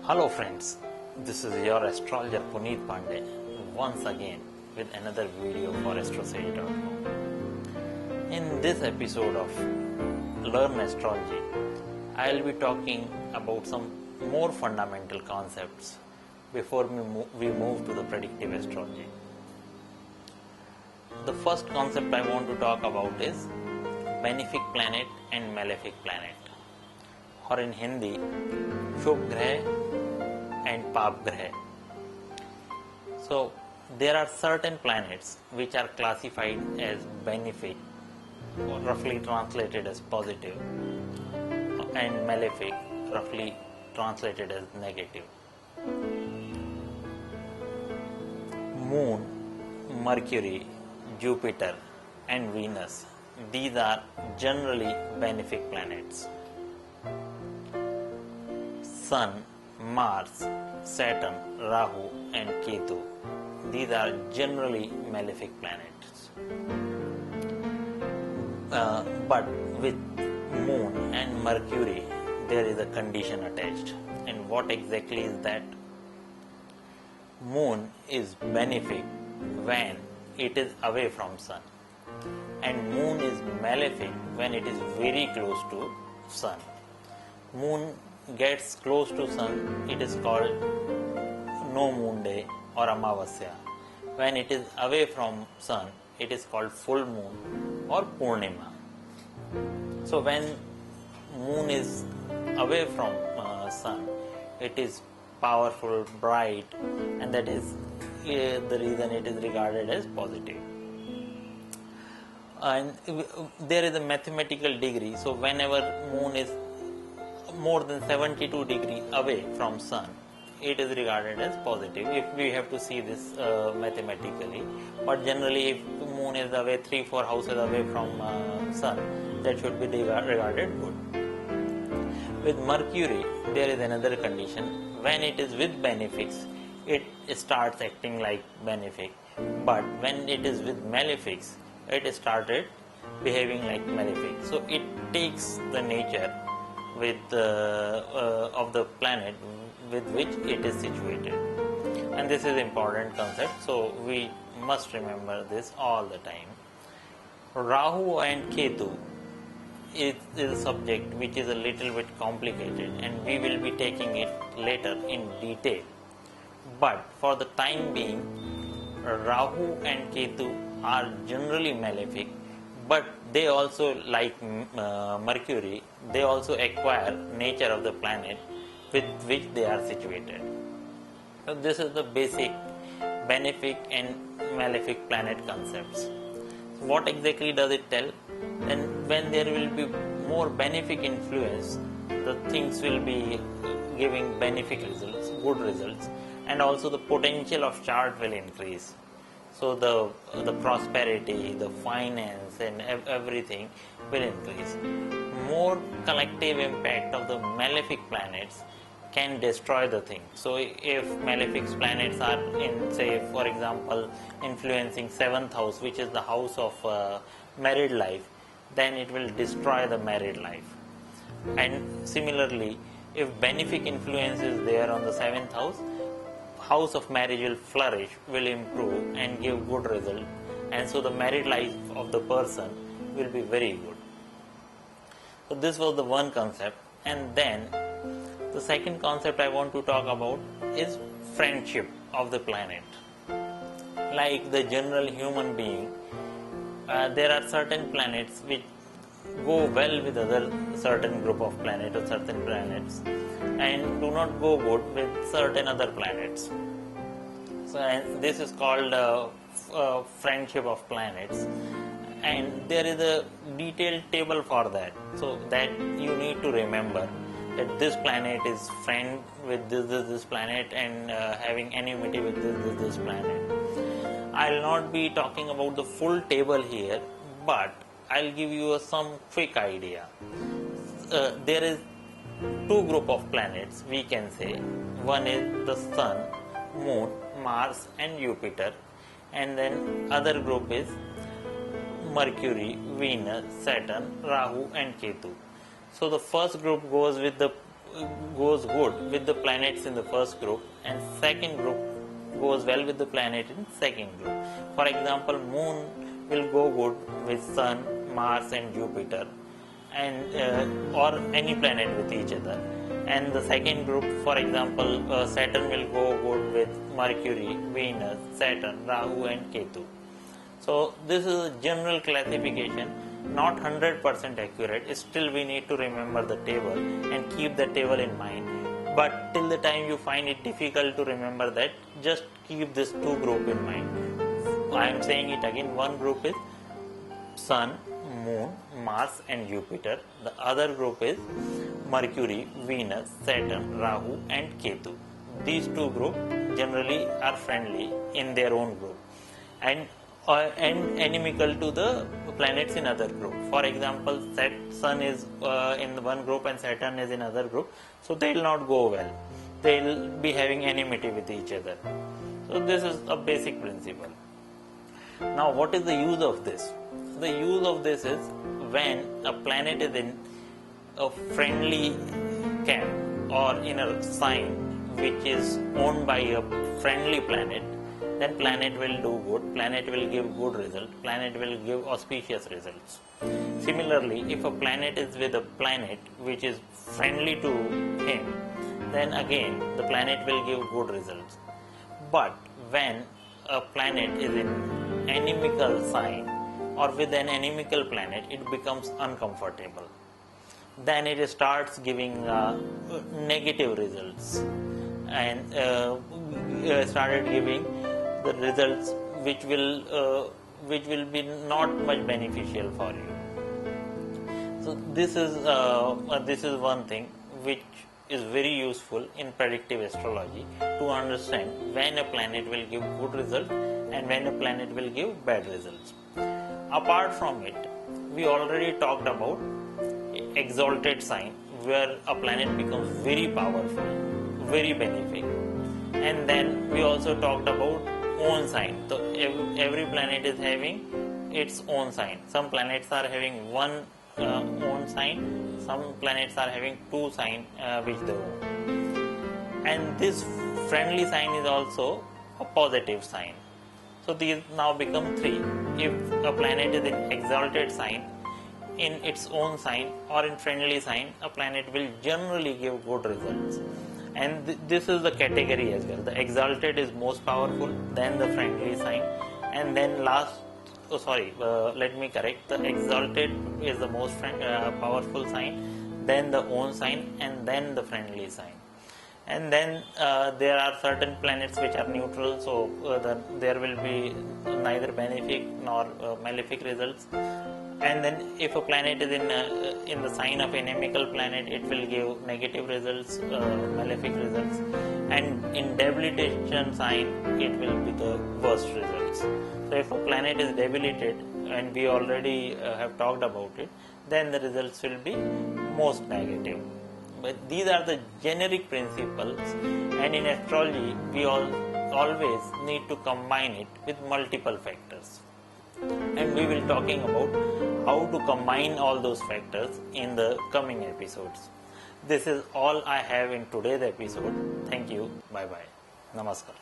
Hello friends, this is your astrologer Punit Pandey once again with another video for astrology.com. In this episode of Learn Astrology, I will be talking about some more fundamental concepts before we move to the predictive astrology. The first concept I want to talk about is Benefic planet and Malefic planet, or in Hindi, Shubh Grah and Paap Grah. So there are certain planets which are classified as benefic, or roughly translated as positive, and malefic, roughly translated as negative. Moon, Mercury, Jupiter and Venus, these are generally benefic planets. Sun, Mars, Saturn, Rahu and Ketu, these are generally malefic planets. But with Moon and Mercury there is a condition attached. And what exactly is that? Moon is benefic when it is away from Sun, and Moon is malefic when it is very close to Sun. Moon gets close to Sun, it is called no moon day or Amavasya. When it is away from Sun, it is called full moon or Purnima. So when Moon is away from Sun, it is powerful, bright, and that is the reason it is regarded as positive. And there is a mathematical degree, so whenever Moon is more than 72 degrees away from Sun, it is regarded as positive, if we have to see this mathematically. But generally, if Moon is away 3-4 houses away from Sun, that should be regarded good. With Mercury, there is another condition. When it is with benefics, it starts acting like benefic, but when it is with malefics, it started behaving like malefic. So it takes the nature with of the planet with which it is situated, and this is important concept, so we must remember this all the time. Rahu and Ketu is a subject which is a little bit complicated, and we will be taking it later in detail. But for the time being, Rahu and Ketu are generally malefic, but they also, like Mercury, they also acquire nature of the planet with which they are situated. So this is the basic benefic and malefic planet concepts. So what exactly does it tell? Then when there will be more benefic influence, the things will be giving benefic results, good results, and also the potential of chart will increase. So the prosperity, the finance and everything will increase. More collective impact of the malefic planets can destroy the thing. So if malefic planets are in, say for example, influencing 7th house, which is the house of married life, then it will destroy the married life. And similarly, if benefic influence is there on the 7th house of marriage will flourish, will improve and give good result, and so the married life of the person will be very good. So this was the one concept. And then the second concept I want to talk about is friendship of the planet. Like the general human being, there are certain planets which go well with other certain group of planets or certain planets, and do not go good with certain other planets. So and this is called friendship of planets, and there is a detailed table for that, so that you need to remember that this planet is friend with this planet, and having enmity with this planet. I'll not be talking about the full table here, but I'll give you some quick idea. There is two group of planets, we can say. One is the Sun, Moon, Mars and Jupiter, and then other group is Mercury, Venus, Saturn, Rahu and Ketu. So the first group goes with the goes good with the planets in the first group, and second group goes well with the planet in second group. For example, moon will go good with Sun, Mars and Jupiter, and or any planet with each other. And the second group, for example, Saturn will go good with Mercury, Venus, Saturn, Rahu and Ketu. So this is a general classification, not 100% accurate. Still we need to remember the table and keep the table in mind. But till the time you find it difficult to remember that, just keep this two group in mind. I am saying it again. One group is Sun, Moon, Mars and Jupiter. The other group is Mercury, Venus, Saturn, Rahu and Ketu. These two groups generally are friendly in their own group and inimical to the planets in other group. For example, Sun is in one group and Saturn is in other group, so they will not go well. They will be having enmity with each other. So this is a basic principle. Now what is the use of this? The use of this is when a planet is in a friendly camp or in a sign which is owned by a friendly planet, then planet will do good, planet will give good result, planet will give auspicious results. Similarly, if a planet is with a planet which is friendly to him, then again the planet will give good results. But when a planet is in inimical sign or with an inimical planet, it becomes uncomfortable. Then it starts giving negative results and started giving the results which will be not much beneficial for you. So this is one thing which is very useful in predictive astrology, to understand when a planet will give good results and when a planet will give bad results. Apart from it, we already talked about exalted sign, where a planet becomes very powerful, very benefic. And then we also talked about own sign. So every planet is having its own sign. Some planets are having one own sign, some planets are having two signs which they own. And this friendly sign is also a positive sign. So these now become three. If a planet is in exalted sign, in its own sign or in friendly sign, a planet will generally give good results. And this is the category as well. The exalted is most powerful, then the friendly sign, and then let me correct. The exalted is the most powerful sign, then the own sign, and then the friendly sign. And then there are certain planets which are neutral, so there will be neither benefic nor malefic results. And then if a planet is in the sign of inimical planet, it will give negative results, malefic results, and in debilitation sign it will be the worst results. So if a planet is debilitated, and we already have talked about it, then the results will be most negative. But these are the generic principles, and in astrology we always need to combine it with multiple factors. And we will be talking about how to combine all those factors in the coming episodes. This is all I have in today's episode. Thank you. Bye bye. Namaskar.